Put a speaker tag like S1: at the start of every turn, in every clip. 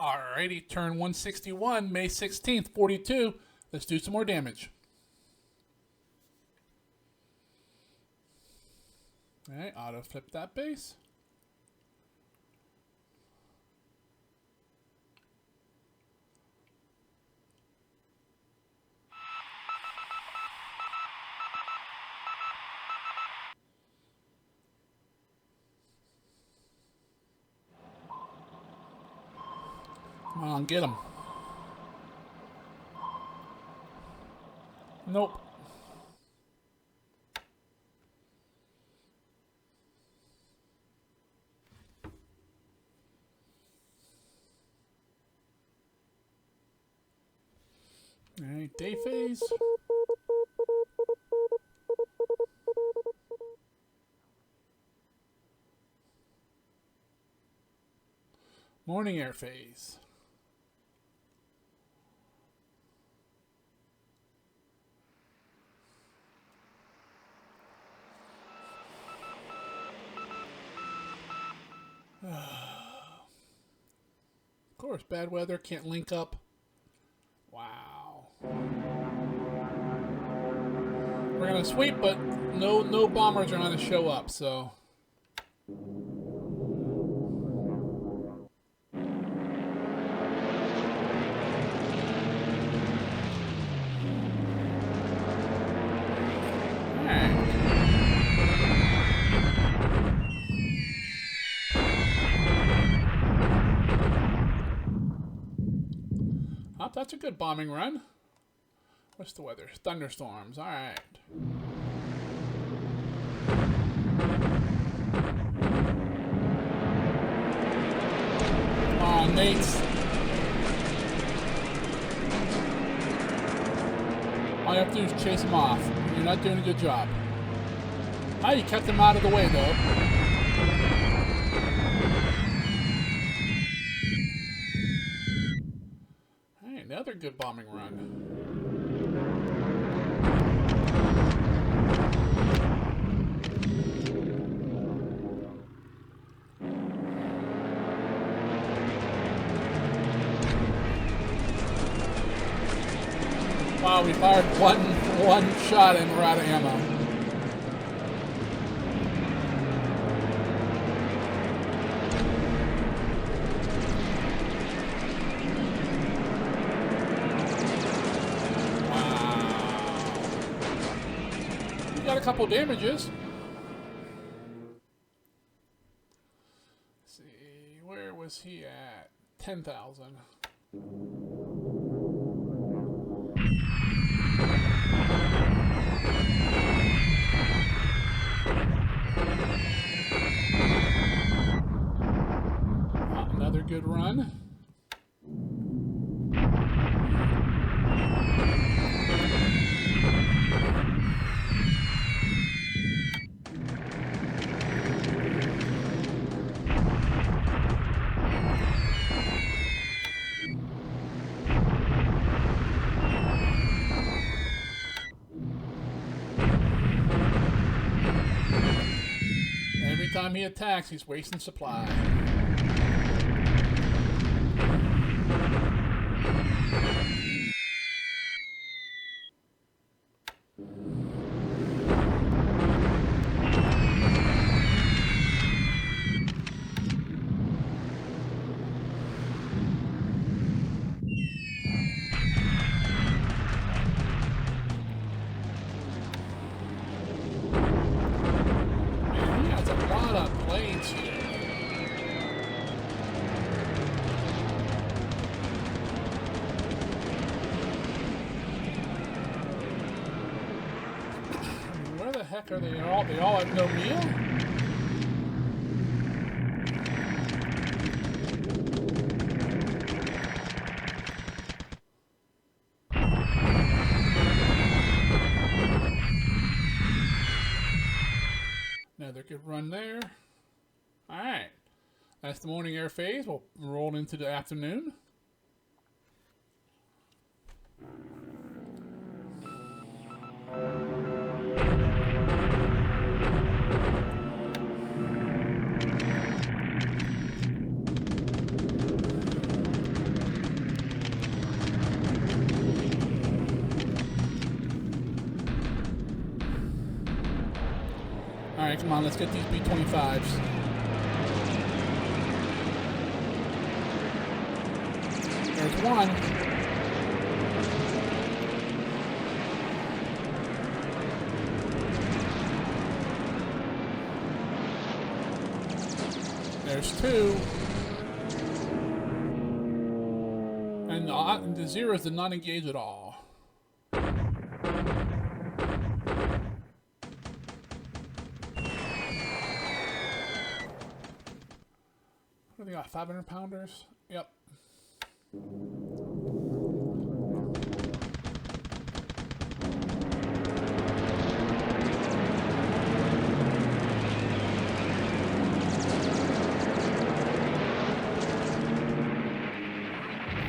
S1: Alrighty, turn 161, May 16th, 42. Let's do some more damage. Alright, auto flip that base. Come on, get him. Nope. Alright, day phase. Morning air phase. Of course, bad weather, can't link up. Wow. We're gonna sweep, but no bombers are gonna show up, so. That's a good bombing run. What's the weather? Thunderstorms. All right. Come on, mates. All you have to do is chase them off. You're not doing a good job. Ah, you kept them out of the way, though. Another good bombing run. Wow, we fired one shot and we're out of ammo. Got a couple damages. Let's see, where was he at? 10,000. Another good run. Every time he attacks, he's wasting supply. Are they all have no meal? Another good run there. Alright. That's the morning air phase. We'll roll into the afternoon. Alright, come on, let's get these B-25s. There's one. There's two. And the zeros did not engage at all. What do they got? 500 pounders? Yep.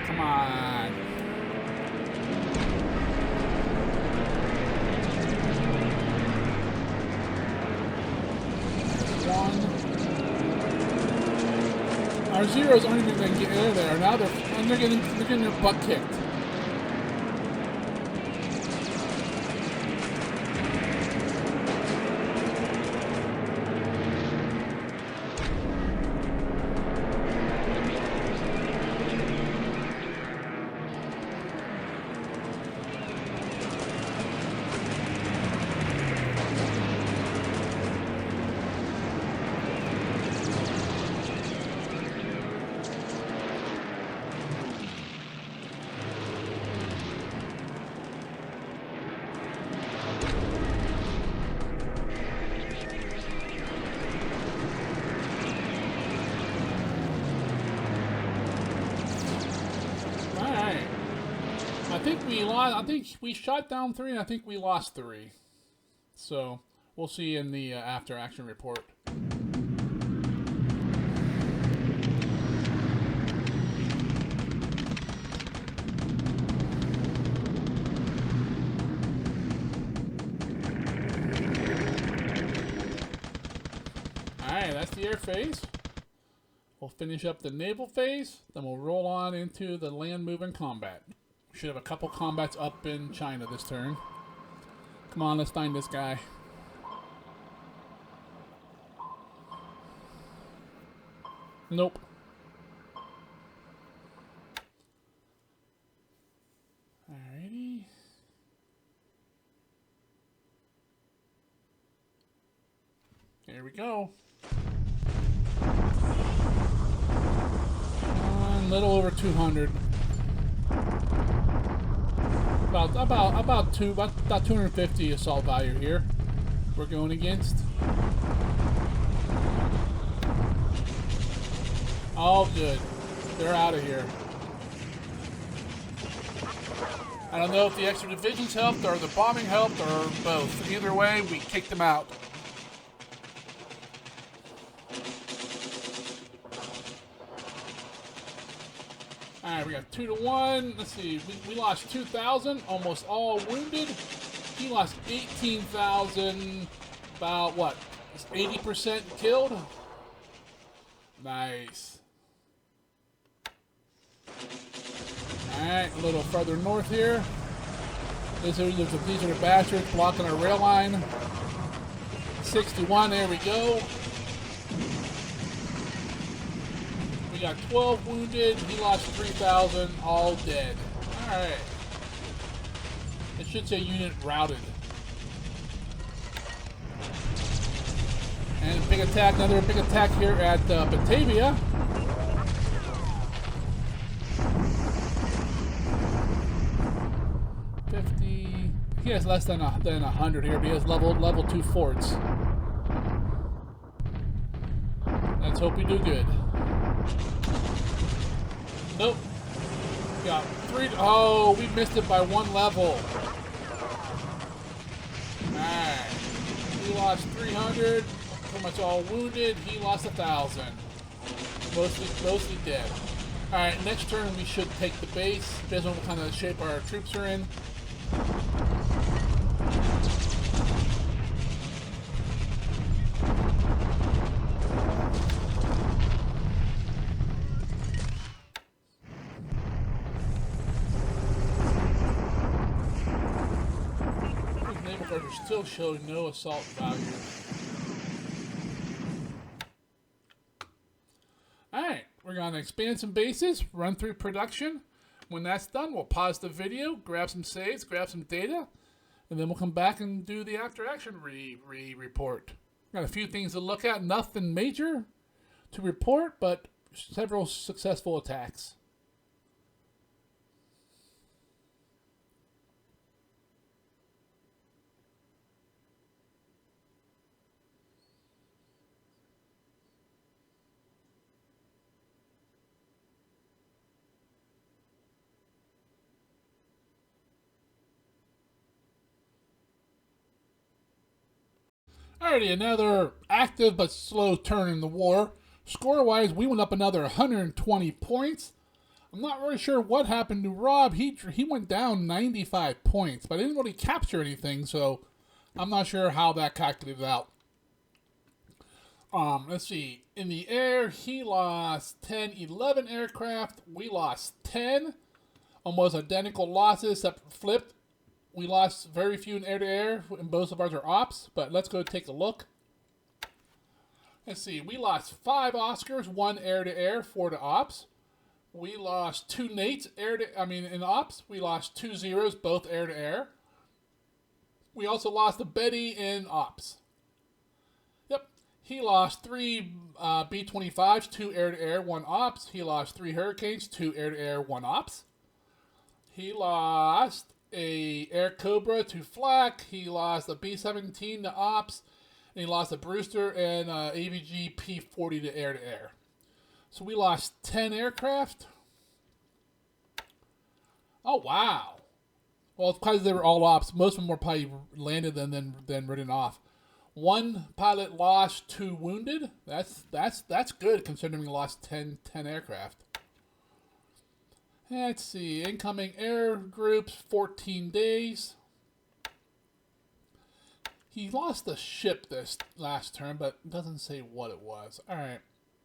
S1: Come on. One. Our zeros aren't even going to get in there. Now they're getting their butt kicked. I think we shot down 3, and I think we lost 3. So we'll see in the after action report. Alright, that's the air phase. We'll finish up the naval phase, then we'll roll on into the land moving combat. We should have a couple combats up in China this turn. Come on, let's find this guy. Nope. Alrighty. Here we go. A little over 200. About 250 assault value here. We're going against. All good. They're out of here. I don't know if the extra divisions helped or the bombing helped or both. Either way, we kicked them out. Alright, we got 2 to 1. Let's see. We lost 2,000, almost all wounded. He lost 18,000, about what? 80% killed? Nice. Alright, a little further north here. These are the bastards blocking our rail line. 61, there we go. We got 12 wounded. He lost 3,000, all dead. Alright. It should say unit routed. And a big attack, another big attack here at Batavia. He has less than 100 here, but he has level 2 forts. Let's hope we do good. Nope. Got 3. Oh, we missed it by 1 level. Alright. He lost 300. Pretty much all wounded. He lost 1,000. Mostly dead. Alright, next turn we should take the base. Depends on what kind of shape our troops are in. These naval guards are still showing no assault value. around and expand some bases, run through production. When that's done, we'll pause the video, grab some saves, grab some data, and then we'll come back and do the after action report. Got a few things to look at, nothing major to report, but several successful attacks. Alrighty, another active but slow turn in the war. Score-wise, we went up another 120 points. I'm not really sure what happened to Rob. He went down 95 points, but I didn't really capture anything, so I'm not sure how that calculated out. Let's see. In the air, he lost 10, 11 aircraft. We lost 10. Almost identical losses, except flipped. We lost very few in air-to-air, and both of ours are ops, but let's go take a look. Let's see, we lost 5 Oscars, 1 air-to-air, 4 to ops. We lost 2 Nates in ops. We lost 2 Zeros, both air-to-air. We also lost a Betty in ops. Yep, he lost 3 B-25s, 2 air-to-air, 1 ops. He lost 3 Hurricanes, 2 air-to-air, 1 ops. He lost a Air Cobra to Flak. He lost a B-17 to ops. And he lost a Brewster and AVG P-40 to air-to-air. So we lost 10 aircraft. Oh, wow. Well, it's because they were all ops. Most of them were probably landed and then ridden off. 1 pilot lost, 2 wounded. That's good considering we lost 10 aircraft. Let's see. Incoming air groups, 14 days. He lost a ship this last turn, but it doesn't say what it was. Alright.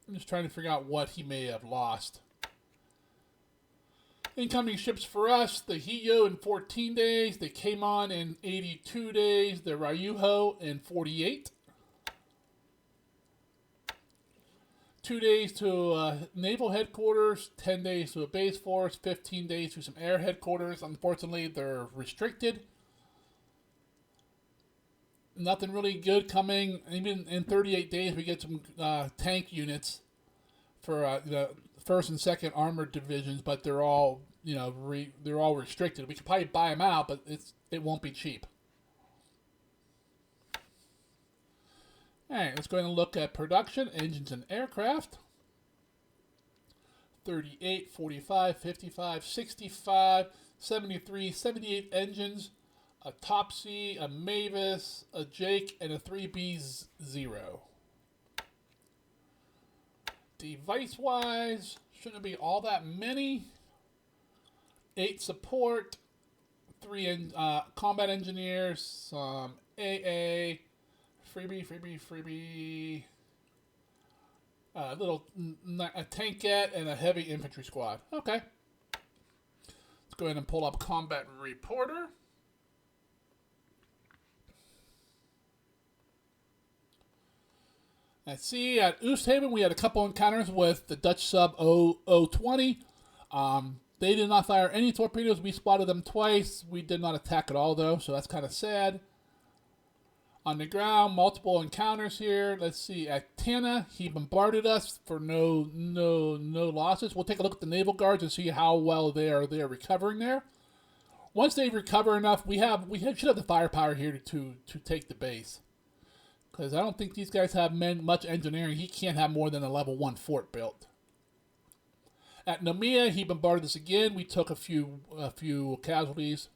S1: I'm just trying to figure out what he may have lost. Incoming ships for us, the Hiyo in 14 days, the Keimon in 82 days, the Ryuho in 48. 2 days to naval headquarters, 10 days to a base force, 15 days to some air headquarters. Unfortunately, they're restricted. Nothing really good coming. Even in 38 days, we get some tank units for the 1st and 2nd armored divisions, but they're all they're all restricted. We could probably buy them out, but it won't be cheap. Alright, let's go ahead and look at production, engines, and aircraft. 38, 45, 55, 65, 73, 78 engines, a Topsy, a Mavis, a Jake, and a 3B0. Device-wise, shouldn't be all that many. 8 support, 3 combat engineers, some AA, freebie. A tankette and a heavy infantry squad. Okay. Let's go ahead and pull up Combat Reporter. Let's see, at Oosthaven we had a couple encounters with the Dutch sub 020. They did not fire any torpedoes. We spotted them twice. We did not attack at all though, so that's kind of sad. On the ground, multiple encounters here. Let's see, at Tana, he bombarded us for no losses. We'll take a look at the naval guards and see how well they are recovering there. Once they recover enough, we should have the firepower here to take the base. Because I don't think these guys have much engineering. He can't have more than a level 1 fort built. At Noumea, he bombarded us again. We took a few casualties.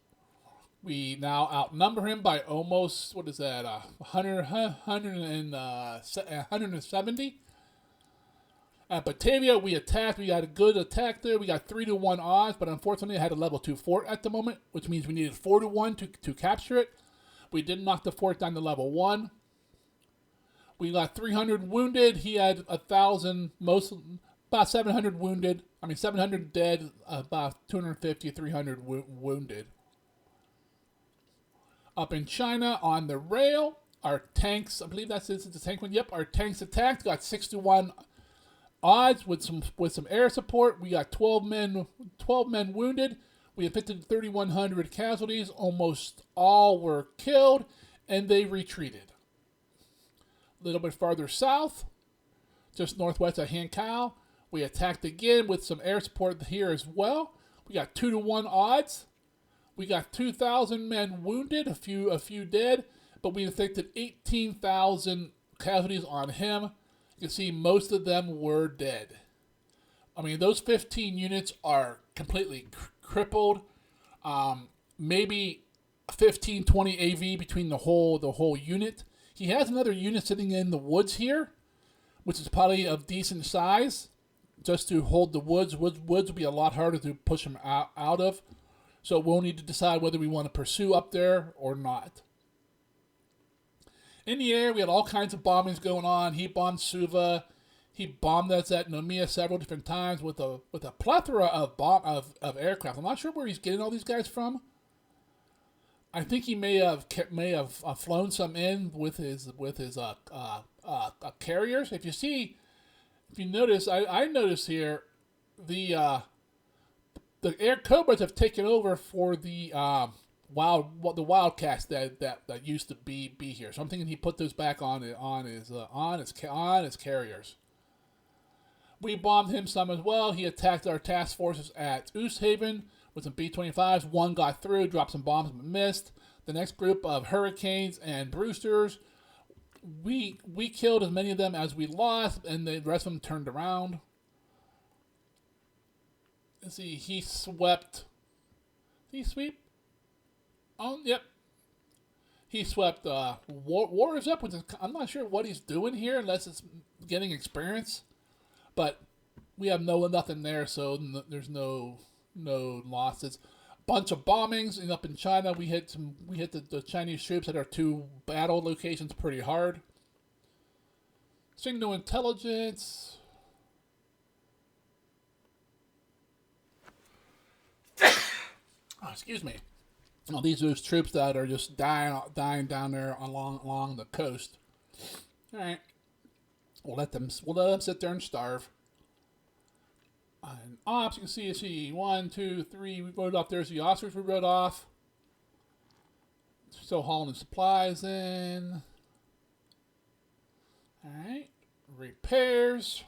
S1: We now outnumber him by almost, 170. At Batavia, we attacked. We got a good attack there. We got 3-1 odds, but unfortunately, I had a level 2 fort at the moment, which means we needed 4-1 to capture it. We did knock the fort down to level 1. We got 300 wounded. He had 1,000, about 700 wounded. 700 dead, about 250, 300 wounded. Up in China, on the rail, our tanks, I believe that's the tank one. Yep, our tanks attacked, got 6-1 odds with some air support. We got 12 men wounded. We inflicted 3,100 casualties. Almost all were killed, and they retreated. A little bit farther south, just northwest of Hankow, we attacked again with some air support here as well. We got 2-to-1 odds. We got 2,000 men wounded, a few dead, but we inflicted 18,000 casualties on him. You can see most of them were dead. I mean, those 15 units are completely crippled. Maybe 15, 20 AV between the whole unit. He has another unit sitting in the woods here, which is probably of decent size, just to hold the woods. Woods would be a lot harder to push him out of. So we'll need to decide whether we want to pursue up there or not. In the air, we had all kinds of bombings going on. He bombed Suva. He bombed us at Nomiya several different times with a plethora of aircraft. I'm not sure where he's getting all these guys from. I think he may have flown some in with his carriers. If you notice, I notice here the Air Cobras have taken over for the Wildcats that used to be here. So I'm thinking he put those back on his carriers. We bombed him some as well. He attacked our task forces at Oosthaven with some B-25s. One got through, dropped some bombs, but missed. The next group of Hurricanes and Brewsters, we killed as many of them as we lost, and the rest of them turned around. Let's see, he swept. Did he sweep? Oh, yep. He swept Warriors up, which is, I'm not sure what he's doing here unless it's getting experience. But we have nothing there, so there's no losses. Bunch of bombings up in China. We hit the Chinese troops at our 2 battle locations pretty hard. Signal intelligence. Excuse me. Well, these are those troops that are just dying down there along the coast. All right. We'll let them sit there and starve. And ops, you can see 1, 2, 3. We rode off. There's the officers we rode off. Still hauling the supplies in. All right. Repairs.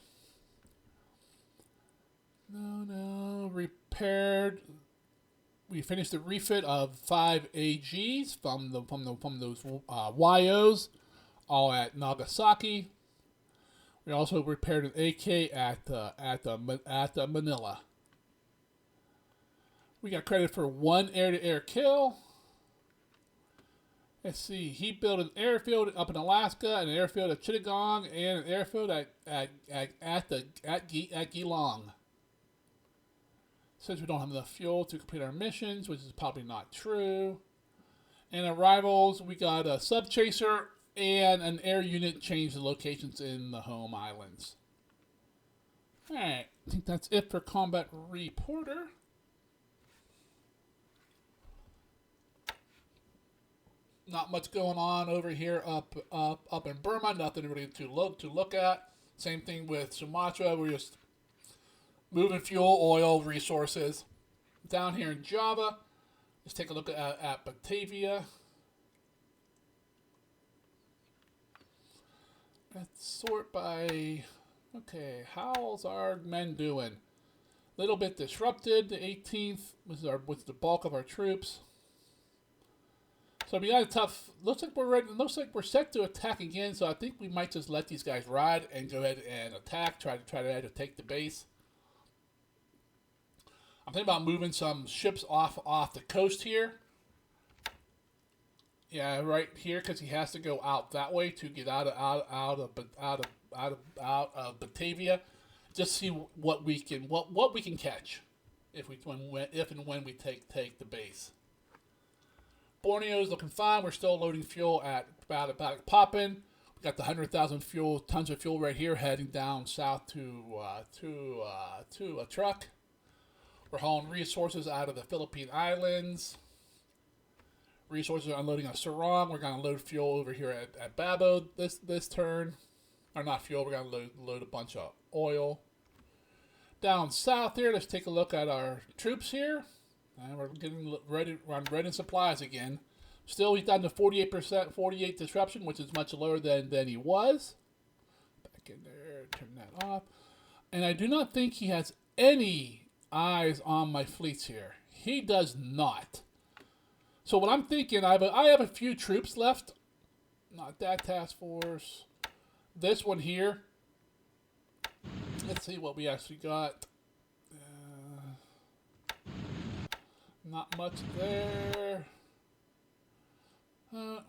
S1: No. Repaired. We finished the refit of 5 AGs from those YOs, all at Nagasaki. We also repaired an AK at Manila. We got credit for 1 air-to-air kill. Let's see. He built an airfield up in Alaska, an airfield at Chittagong, and an airfield at Geelong. Since we don't have enough fuel to complete our missions, which is probably not true. And arrivals, we got a sub chaser and an air unit changed the locations in the home islands. Alright, I think that's it for Combat Reporter. Not much going on over here up in Burma. Nothing really to look at. Same thing with Sumatra. We're just moving fuel, oil, resources. Down here in Java, let's take a look at Batavia. Let's sort by, okay, how's our men doing? A little bit disrupted. The 18th was the bulk of our troops. So we got a tough. Looks like we're ready. Looks like we're set to attack again. So I think we might just let these guys ride and go ahead and attack. Try to take the base. I'm thinking about moving some ships off the coast here. Yeah, right here, because he has to go out that way to get out of Batavia. Just see what we can catch if and when we take the base. Borneo's looking fine. We're still loading fuel at about Poppin. We got the 100,000 tons of fuel right here heading down south to a truck. We're hauling resources out of the Philippine Islands. Resources are unloading on Sarong. We're going to load fuel over here at Babo this turn. Or not fuel, we're going to load a bunch of oil. Down south here, let's take a look at our troops here. And we're getting ready, we're on ready supplies again. Still, he's down to 48%, 48 disruption, which is much lower than he was. Back in there, turn that off. And I do not think he has any eyes on my fleets here. He does not. So what I'm thinking, I have a few troops left. Not that task force. This one here. Let's see what we actually got. Not much there.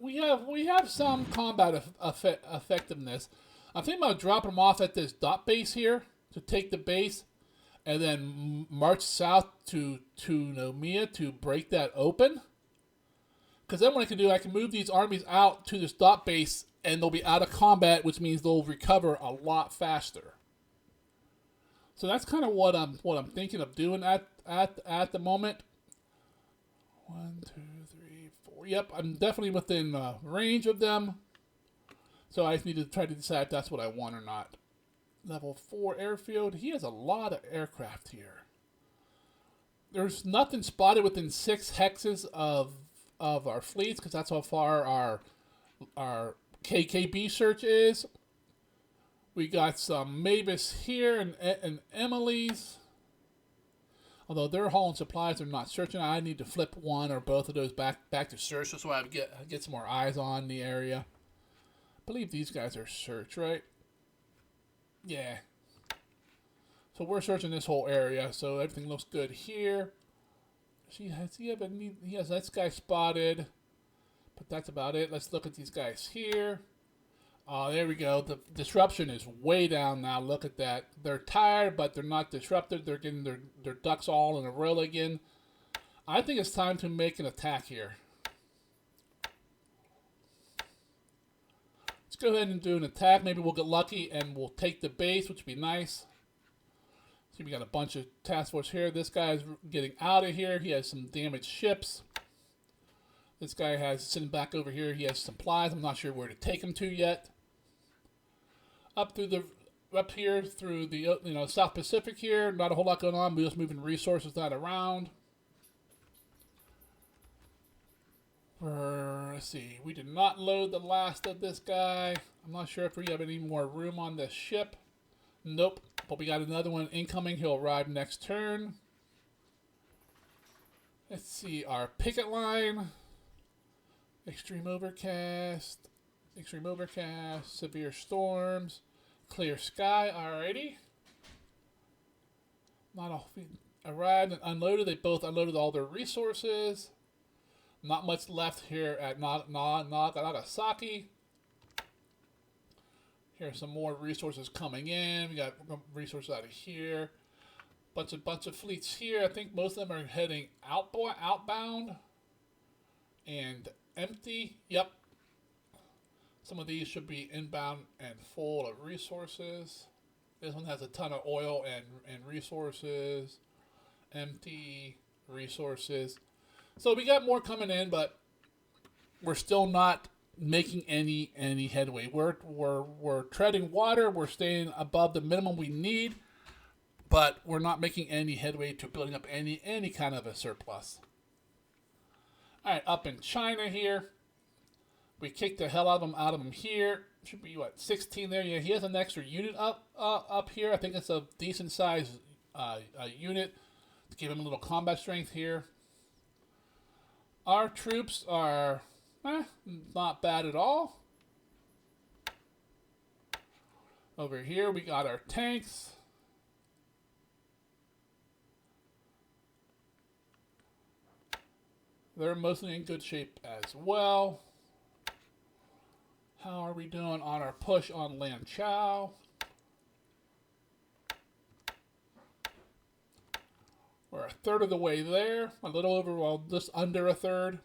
S1: We have some combat effectiveness. I think I'm gonna drop him off at this dot base here to take the base, and then march south to Nomiya to break that open. Because then what I can do, I can move these armies out to this dot base, and they'll be out of combat, which means they'll recover a lot faster. So that's kind of what I'm thinking of doing at the moment. 1, 2, 3, 4. Yep, I'm definitely within range of them. So I just need to try to decide if that's what I want or not. Level 4 airfield. He has a lot of aircraft here. There's nothing spotted within 6 hexes of our fleets, because that's how far our KKB search is. We got some Mavis here and Emily's. Although they're hauling supplies, they're not searching. I need to flip one or both of those back to search, so I get some more eyes on the area. I believe these guys are search, right? Yeah. So we're searching this whole area, so everything looks good here. He has this guy spotted, but that's about it. Let's look at these guys here. Oh, there we go. The disruption is way down now. Look at that. They're tired, but they're not disrupted. They're getting their ducks all in a row again. I think it's time to make an attack here. Let's go ahead and do an attack. Maybe we'll get lucky and we'll take the base, which would be nice. See, we got a bunch of task force here. This guy's getting out of here. He has some damaged ships. This guy has sitting back over here. He has supplies. I'm not sure where to take him to yet. Up here through the South Pacific here. Not a whole lot going on. We're just moving resources that around. Let's see. We did not load the last of this guy. I'm not sure if we have any more room on this ship. Nope. But we got another one incoming. He'll arrive next turn. Let's see. Our picket line. Extreme overcast. Severe storms. Clear sky. Alrighty. Arrived and unloaded. They both unloaded all their resources. Not much left here at Nagasaki. Here's some more resources coming in. We got resources out of here. Bunch of fleets here. I think most of them are heading outbound. And empty. Yep. Some of these should be inbound and full of resources. This one has a ton of oil and resources. Empty resources. So we got more coming in, but we're still not making any headway. We're treading water. We're staying above the minimum we need, but we're not making any headway to building up any kind of a surplus. All right, up in China here, we kicked the hell out of him here. Should be what, 16 there? Yeah, he has an extra unit up here. I think it's a decent size unit to give him a little combat strength here. Our troops are not bad at all. Over here we got our tanks. They're mostly in good shape as well. How are we doing on our push on Lan Chao? We're a third of the way there. A little over, well, just under a third.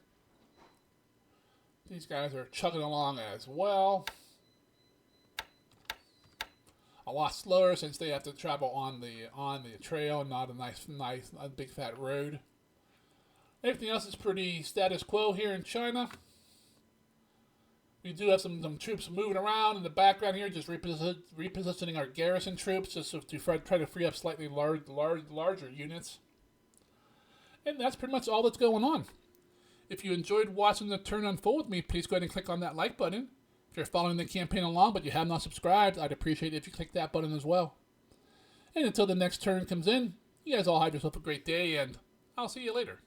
S1: These guys are chugging along as well. A lot slower since they have to travel on the trail, not a nice big fat road. Everything else is pretty status quo here in China. We do have some troops moving around in the background here, just repositioning our garrison troops just to try to free up slightly larger units. And that's pretty much all that's going on. If you enjoyed watching the turn unfold with me, please go ahead and click on that like button. If you're following the campaign along but you have not subscribed, I'd appreciate it if you click that button as well. And until the next turn comes in, you guys all have yourself a great day, and I'll see you later.